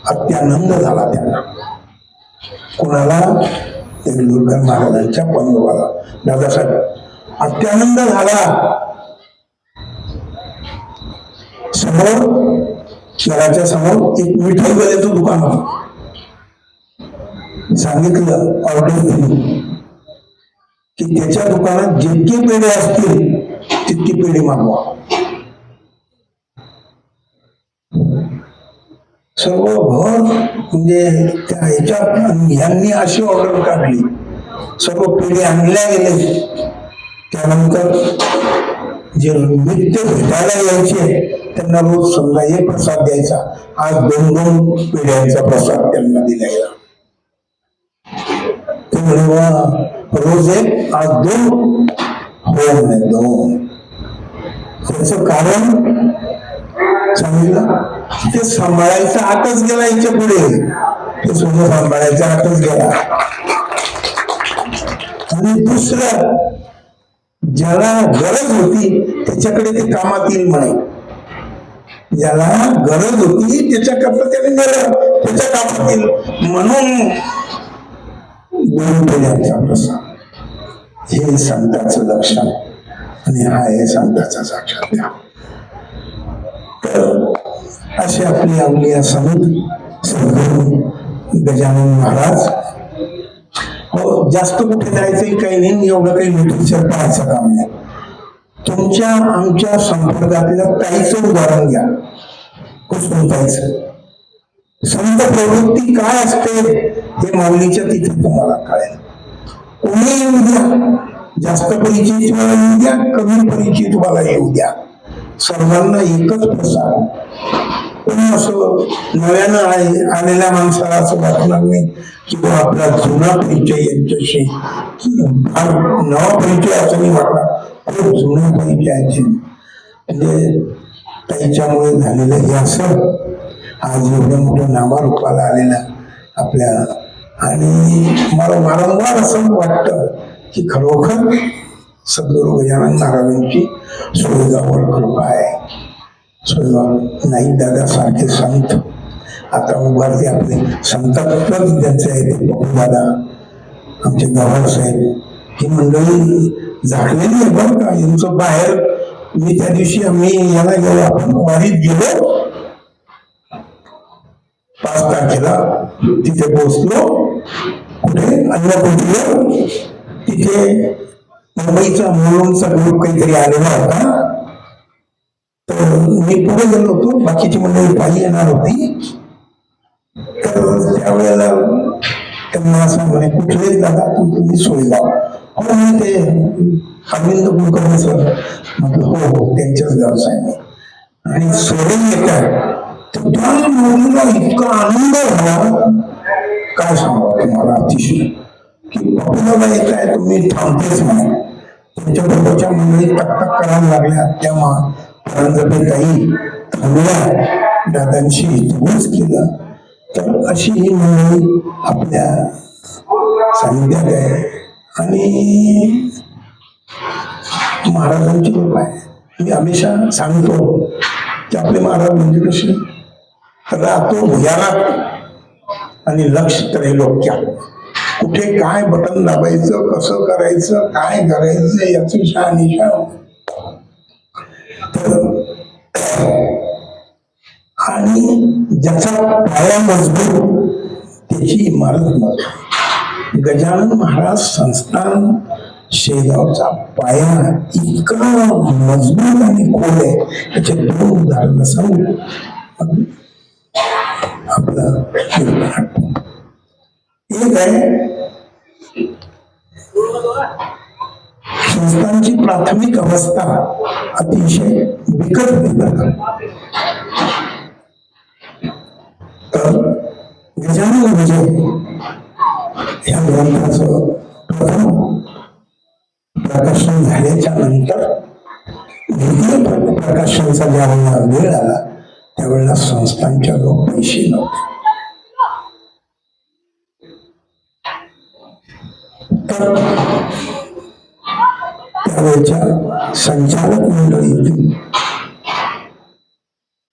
अत्यानंद झाला त्यांना. कोणाला? देवळकर महाराजांच्या पंजोबाला. दादासाहेब अत्यानंद झाला. समोर घराच्या समोर एक मिठाई गल्याचं दुकान होतं. सांगितलं, ऑर्डर दिली की त्याच्या दुकानात जितके पेढे असतील तितकी पेढे मागवा. सर्व घर म्हणजे त्या ह्याच्यात यांनी अशी ऑर्डर काढली, सर्व पेढे आणल्या गेले. त्यानंतर जे नित्य भेटायला यायचे त्यांना रोज समजा एक प्रसाद द्यायचा. आज 2-2 पेढ्यांचा प्रसाद त्यांना दिला गेला. रोज एक, आज 2, हो नाही 2. त्याचं कारण सांगितलं, ते सांभाळायचा आतच गेला. याच्या पुढे ते सुद्धा सांभाळायचा आतच गेला. आणि दुसरं, ज्याला गरज होती त्याच्याकडे ते कामात येईल म्हणे. ज्याला गरज होती त्याच्याकरता त्याने नेलं, त्याच्या कामात येईल म्हणून 2 पेढ्यांचा प्रसाद. हे संतांचं लक्षण आणि हा आहे संतांचा साक्षात्कार. तर असे आपली अवलिया समिती सद्गुरू गजानन महाराज जास्त कुठे जायचंही काही नाही, एवढं काही लिटरेचर पाहायचं काम नाही. तुमच्या आमच्या संपर्कातल्या ताईचं उदाहरण घ्या, कुसुम ताईचं. संत प्रवृत्ती काय असते हे माऊलीच्या तिथे तुम्हाला कळेल. कोणी येऊ द्या, जास्त परिचित मला येऊ द्या, कमी परिचित मला येऊ द्या, सर्वांना एकच प्रसार. पण असं नव्यानं आलेल्या माणसाला असं वाटणार नाही की तो आपला जुना परिचय यांच्याशी, फार नवा परिचय असं नाही वाटणार, खूप जुना परिचयाचे. म्हणजे त्याच्यामुळे झालेलं हे असं आज एवढं मोठं नावारूपाला आलेलं आपल्या. आणि मला वारंवार असं वाटतं की खरोखर सद्गुरू गजानन महाराजांची सोयगावर कृपा आहे. सोयगाव नाईक दादा सारखे संत आता उभारते आपले संतात्मक ज्यांचे आहे ते दादा, आमचे गव्हाळ साहेब, ही मंडळी झाकलेली आहे बरं का. यांचं बाहेर मी त्या दिवशी आम्ही याला गेलो, आपण वारीत गेलो 5 तारखेला, तिथे पोहोचलो कुठे अन्नपूर्णेवर. तिथे मुंबईचा मुलुंडचा ग्रुप काहीतरी आलेला होता, तर मी पुढे गेलो होतो, बाकीची मंडळी पायी येणार होती. तर त्यावेळेला त्यांना असं म्हणे, कुठले दादा तुम्ही सोयगाव? हो मी ते अरविंद कुलकर्णी सर. म्हटलं हो हो त्यांच्याच गावचा आहे मी. आणि सोडून येतात त्या मुलीला इतका आनंद झाला काय सांगा तुम्हाला, अतिशय, की बाबूला येत आहे तुम्ही थांबतेच म्हणे. त्यांच्या बरोबरच्या मंडळी टकटक करायला लागल्या, त्या काही थांबल्या, दादांशी बोच केलं. तर अशी ही मंडळी आपल्या सानिध्यात आहे. आणि महाराजांची कृपा आहे. मी हमेशा सांगतो की आपले महाराज म्हणजे कसे, राहतो भुयारात आणि लक्ष त्रैलोक्यात. कुठे काय बटन दाबायचं, कसं करायचं, काय करायचं याचं शहानिशा. आणि ज्याचा पाया मजबूत त्याची इमारत मजबूत. गजानन महाराज संस्थान शेगावचा पाया इतका मजबूत आणि खोल आहे. त्याचे 2 उदाहरणं सांगू आपलं. एक आहे संस्थांची प्राथमिक अवस्था अतिशय बिकट होती. तर गजानन म्हणजे या ग्रंथाचं प्रथम प्रकाशन झाल्याच्या नंतर द्वितीय प्रकाशनाचा ज्यावेळेला वेळ आला त्यावेळेला संस्थांच्या जवळ पैसे नव्हते. तर त्यावेळेच्या संचालक मंडळीतील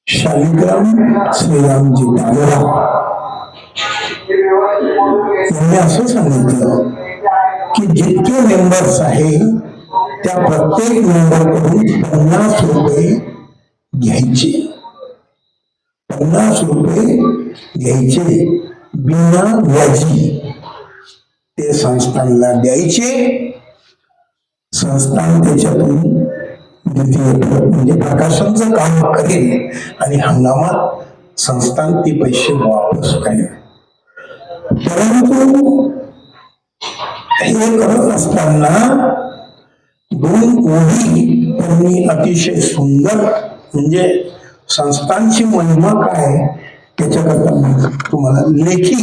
शालिग्राम श्रीरामजी डागरा यांनी असं सांगितलं की जितके मेंबर्स आहे त्या प्रत्येक मेंबरकडून 50 रुपये घ्यायचे. 50 रुपये घ्यायचे बिना व्याजी. ते संस्थानला द्यायचे. संस्थान त्याच्यातून द्वितीय म्हणजे प्रकाशनचं काम करेल आणि हंगामात संस्थान ते पैसे वापस करेल. परंतु हे करत असताना 2 ओळी त्यांनी अतिशय सुंदर, म्हणजे संस्थांची महिमा काय त्याच्याकरता मी तुम्हाला लेखी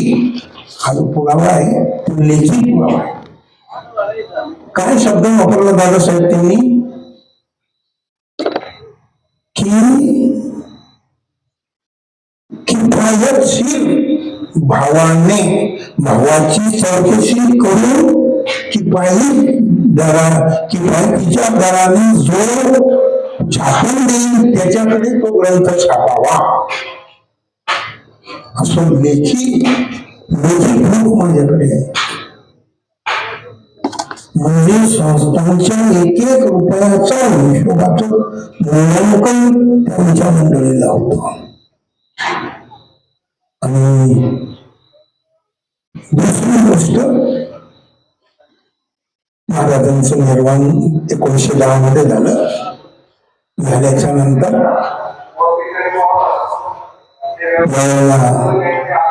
हा जो पुरावा आहे तो लेखी पुरावा आहे. काय शब्द वापरला दादासाहेब त्यांनी की किफायतशीर भावाने भावाची चौकशी करून किफायतीच्या दराने जो छापून देईल त्याच्याकडे तो ग्रंथ छापावा. असं लेखी भूक माझ्याकडे आहे. म्हणजे संस्थांच्या 1-1 रुपयाचा हिशोबाचं मूल्यांकन त्यांच्या मंडळीला होतं. आणि दुसरी गोष्ट महाराजांचं निर्माण 1910 मध्ये झालं. झाल्याच्या नंतर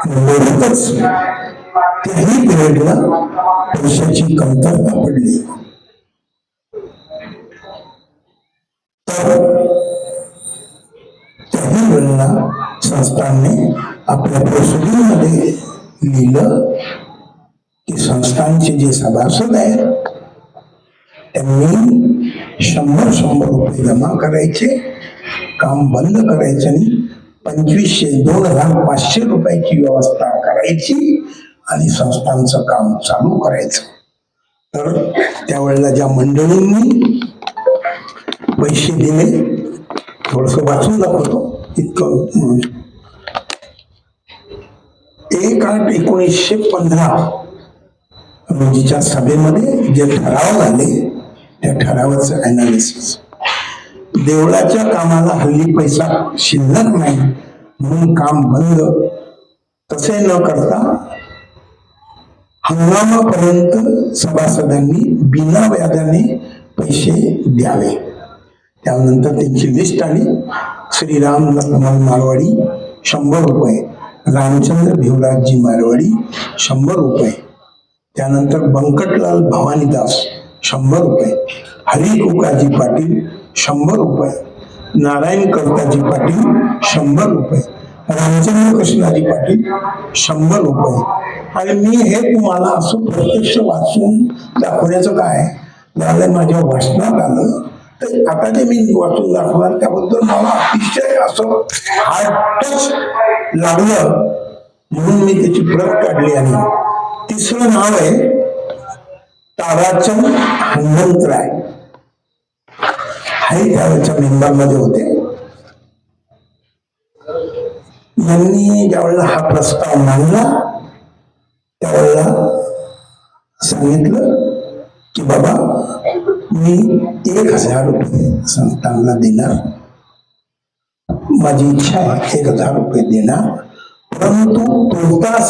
मुंबईतच त्याही पिरियडला पैशाची कमतरता पडली. तर त्याही वेळेला संस्थानने आपल्या प्रसिद्धीमध्ये लिहिलं की संस्थानचे जे सभासद आहेत त्यांनी 100 रुपये जमा करायचे, काम बंद करायचं आणि 2500 रुपयाची व्यवस्था करायची आणि संस्थांचं काम चालू करायचं. तर त्यावेळेला ज्या मंडळींनी पैसे दिले, थोडस वाचून दाखवतो इतकं. 1/8/1915 रोजीच्या सभेमध्ये जे ठराव झाले त्या ठरावाचं अनालिसिस. देवळाच्या कामाला हल्ली पैसा शिल्लक नाही म्हणून काम बंद, तसे न करता हंगामापर्यंत सभासदांनी बिना व्याजाने पैसे द्यावे. त्यानंतर त्यांची लिस्ट आली. श्रीराम लक्ष्मण मारवाडी 100 रुपये, रामचंद्र भिवराजजी मारवाडी 100 रुपये, त्यानंतर बंकटलाल भवानीदास 100 रुपये, हरी कुकाजी पाटील 100 रुपये, नारायण कर्ताजी पाटील 100 रुपये, रामचंद्र कृष्णाजी पाटील 100 रुपये. आणि मी हे तुम्हाला असं प्रत्यक्ष वाचून दाखवण्याचं काय झालं, माझ्या वाचनात आलं. तर आता जे मी वाचून दाखवणार त्याबद्दल मला अतिशय असं हार्ट टच लागलं म्हणून मी त्याची प्रत काढली. आणि तिसरं नाव आहे ताराचंद हनुमंतराय. हे त्यावेळेच्या मेंबरमध्ये होते. यांनी ज्यावेळेला हा प्रस्ताव मांडला त्यावेळेला सांगितलं की बाबा मी 1000 रुपये संस्थांना देणार, माझी इच्छा आहे 1000 रुपये देणार, परंतु तुर्तास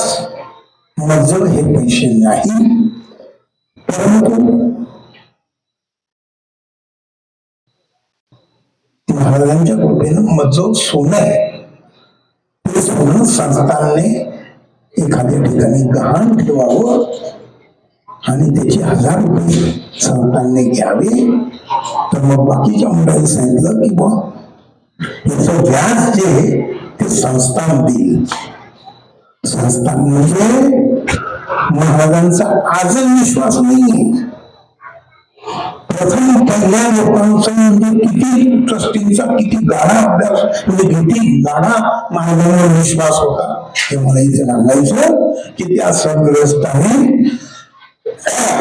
माझं हे पैसे नाही. परंतु महाराजांच्या कृपेनं माझं सोनं आहे, ते सोनं संस्थानने एखाद्या ठिकाणी गहाण ठेवावं आणि त्याचे 1000 रुपये संस्थानने घ्यावे. तर मग बाकीच्या मंडळी सांगितलं की बा याचं व्याज जे ते संस्थान देईल. संस्थान म्हणजे महाराजांचा आजही विश्वास नाही. प्रथम पहिल्या लोकांचा म्हणजे किती ट्रस्टींचा किती गाढा अभ्यास म्हणजे किती गाढा महाराजांवर विश्वास होता हे मला इथे सांगायचं की त्या सद्ग्रस्ताने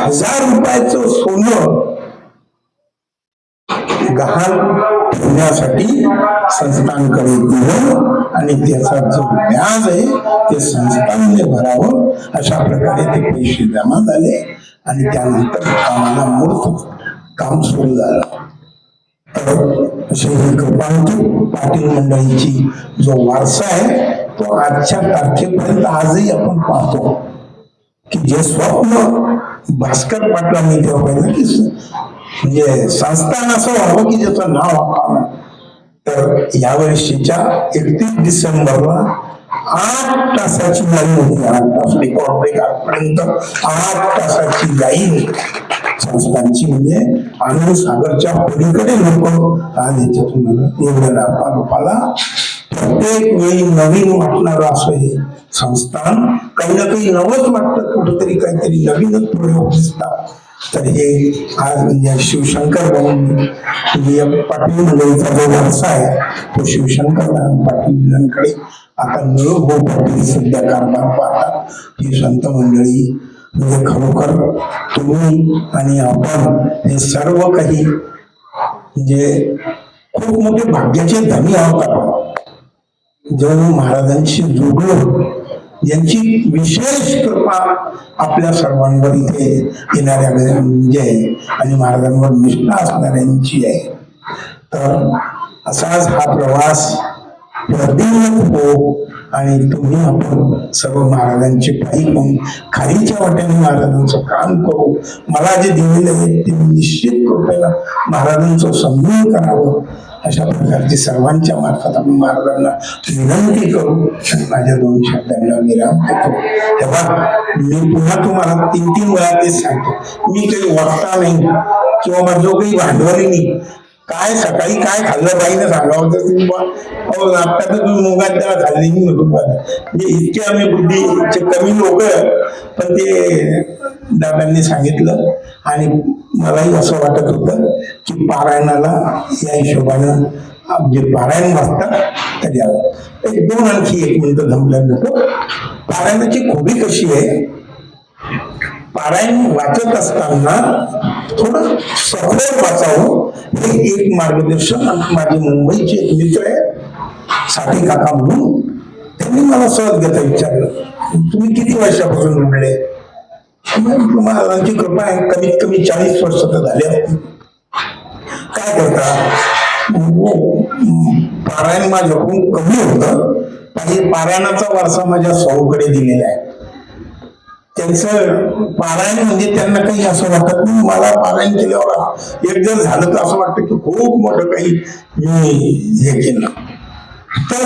1000 रुपयाचं सोनं गहाण ठेवण्यासाठी संस्थांकडे दिलं आणि त्याचा जो व्याज आहे ते संस्थांनी भरावं. अशा प्रकारे ते पैसे जमा झाले आणि त्यानंतर कामाला मूर्त काम सुरू झालं. तर अशी ही कृपांती पाटील मंडळीची जो वारसा आहे तो आजच्या तारखेपर्यंत आजही आपण पाहतो की जे स्वप्न भास्कर पाटलांनी तेव्हा पाहिलं की म्हणजे संस्थान असं व्हावं की ज्याचं नाव आपण. तर यावर्षीच्या 31 डिसेंबरला 8 तासाची लाईन होती. 8 तास रेकॉर्ड ब्रेक आजपर्यंत 8 तासाची लाईन संस्थांची. म्हणजे आनंद सागरच्या पलीकडे लोक आज याच्यातून एवढ्या रूपाला प्रत्येक वेळी नवीन वाटणारं असं हे संस्थान. काही ना काही नवंच वाटतं, कुठेतरी काहीतरी नवीनच प्रयोग दिसतात. तर हे आज म्हणजे शिवशंकर पाटील मंडळीचा जो वारसा आहे तो शिवशंकर पाटीलांकडे आता निळभाऊ पाटील सध्या कारभार पाहतात. ही संत मंडळी म्हणजे खरोखर तुम्ही आणि आपण हे सर्व काही म्हणजे खूप मोठे भाग्याचे धनी आहोत. आपण जो महाराजांशी जोडलो यांची विशेष कृपा आपल्या सर्वांवर इथे येणाऱ्या म्हणजे आणि महाराजांवर निष्ठा असणाऱ्यांची आहे. तर असाच हा प्रवास प्रदीर्घ हो आणि तुम्ही आपण सर्व महाराजांचे पायी होऊन खालीच्या वाट्याने महाराजांचं काम करू. मला जे दिलेलं आहे ते निश्चित कृपेनं महाराजांचं समजून करावं, अशा प्रकारची सर्वांच्या मार्फत आपण महाराजांना विनंती करू. आणि माझ्या 2 शब्दांना विराम देतो. तेव्हा मी पुन्हा तुम्हाला 3 वेळा तेच सांगतो, मी काही वक्ता नाही किंवा माझं काही भांडवली नाही. काय सकाळी काय खाल्लं बाईने सांगावं तर तुम्ही आता तर तुम्ही मुगात डाळ खाल्ली नाही म्हणून म्हणजे इतके आम्ही बुद्धीचे कमी लोक, पण ते दादांनी सांगितलं. आणि मलाही असं वाटत होतं की पारायणाला या हिशोबानं जे पारायण वाचतात तरी आलं. 2 आणखी 1 मिनिटं थांबल्या जातो. पारायणाची खूबी कशी आहे, पारायण वाचत असताना थोडं सखोल वाचावं हे एक मार्गदर्शन माझे मुंबईचे एक मित्र आहे साठी काका म्हणून, त्यांनी मला सहज घेता विचारलं, तुम्ही किती वर्षापासून रुळले? महाराजांची कृपा आहे, कमीत कमी 40 वर्ष तर झाले. काय करता? पारायण माझ्याकडून कमी होतं, पण पारायणाचा वारसा माझ्या साऊकडे दिलेला आहे. त्यांचं पारायण म्हणजे त्यांना काही असं वाटत नाही. मला पारायण केल्यावर एक जर झालं तर असं वाटतं की खूप मोठं काही मी हे केलं. तर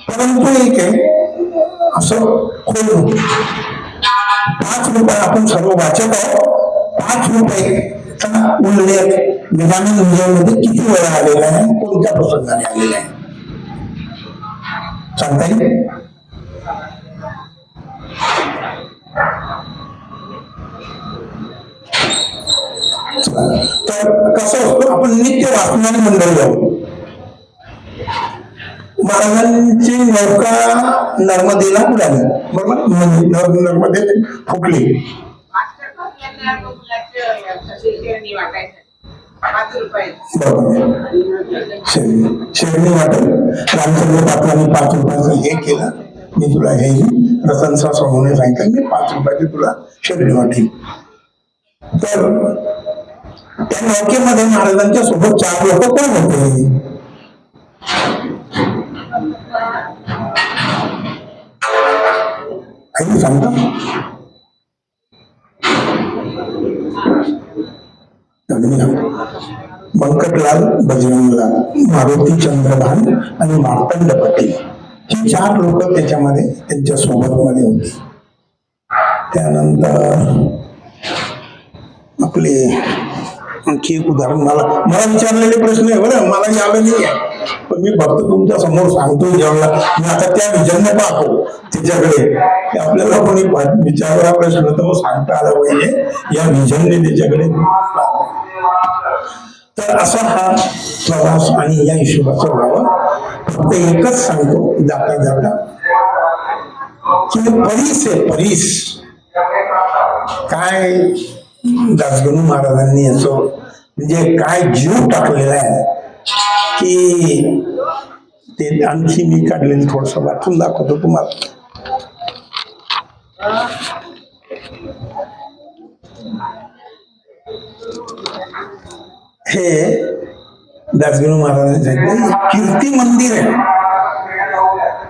परंतु एक आहे असं खोल 5 रुपये आपण सर्व वाचत आहोत. 5 रुपये उल्लेख गजानन विजयामध्ये किती वेळा आलेला आहे, कोणत्या प्रसंगाने आलेला आहे सांगता येईल? तर कसं असतं, आपण नित्य वाचणारी मंडळी आहोत. महाराजांची नौका नर्मदेला उडाली, बरोबर, नर्मदेत फुटली. शेरणी वाटेल रामचंद्र पाटलांनी 5 रुपयाचं हे केलं, मी तुला हे रतनसा समोर सांगितलं, मी 5 रुपयाची तुला शेरणी वाटेल. तर त्या नौकेमध्ये महाराजांच्या सोबत 4 लोक कोण होते? काही सांगता? बंकटलाल, बजरंगलाल, मारुती चंद्रभान आणि मार्तंड पटेल ही 4 लोक त्याच्यामध्ये त्यांच्या सोबत मध्ये होती. त्यानंतर आपले आणखी एक उदाहरण, मला विचारलेले प्रश्न आहे बरं, मला यावं नाही आहे, पण मी फक्त तुमच्या समोर सांगतो. जेवढा मी आता त्या विजनने पाहतो त्याच्याकडे, की आपल्याला कोणी विचारला प्रश्न तर सांगता आला पाहिजे, या विजनने त्याच्याकडे. तर असा हा प्रवास आणि या हिशोबाचा व्हावा. फक्त एकच सांगतो जाता जाता की परीस आहे, परीस काय दासगणू महाराजांनी याचं म्हणजे काय जीव टाकलेला आहे की ते आणखी मी काढलेलं थोडस वाचून दाखवतो तुम्हाला. हे दासगणू महाराजांचं कीर्ती मंदिर आहे.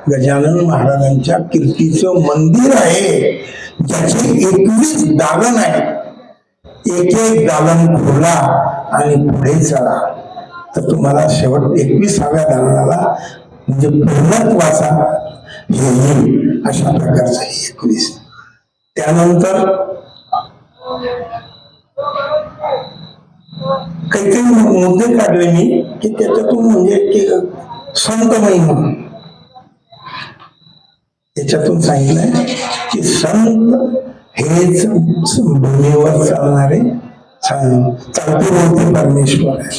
गजानन महाराजांच्या कीर्तीचं मंदिर आहे, ज्याचे 21 दालन आहे. एक दालन खोला आणि पुढे चला तर तुम्हाला शेवट 21व्या दालनाला म्हणजे पूर्णत्वाचा येईल, अशा प्रकारचं 21. त्यानंतर काही मुद्दे काढले मी की त्याच्यातून म्हणजे की संत महिमा याच्यातून सांगितलंय की संत हेच भूमीवर चालणारे चालते बोलते परमेश्वर आहे.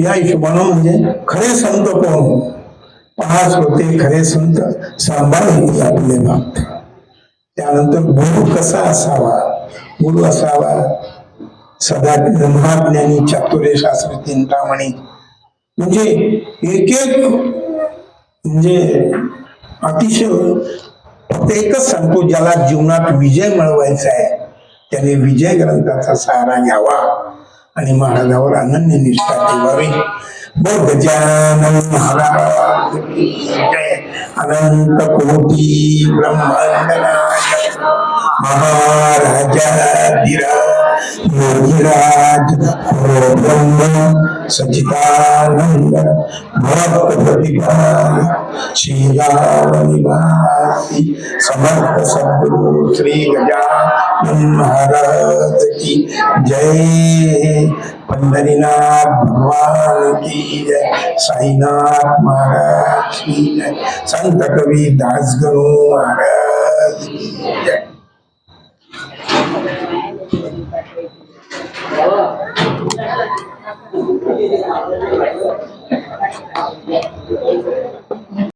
या हिशोबानं म्हणजे खरे संत कोण? 5 होते खरे संत, सांभाळते आपले भक्त. त्यानंतर गुरु कसा असावा? गुरु असावा सदा महाज्ञानी चातुर्य शास्त्र चिंतामणी. म्हणजे एक एक म्हणजे अतिशय फक्त एकच सांगतो, ज्याला जीवनात विजय मिळवायचा आहे त्याने विजय ग्रंथाचा सहारा घ्यावा आणि महाराजावर अनन्य निष्ठा ठेवावी. गजानन महाराज की जय। अनंत कोटि ब्रह्मांड नायक महाराजाधिराज योगिराज ब्रह्म सच्चिदानंद भक्त प्रतिभान श्रीरामनिवासी समर्थ सद्गुरु श्री गजानन महाराज की जय। पंढरीनाथ भगवान की जय। साईनाथ महाराज की जय। संत कबीर दास गणु महाराज की जय।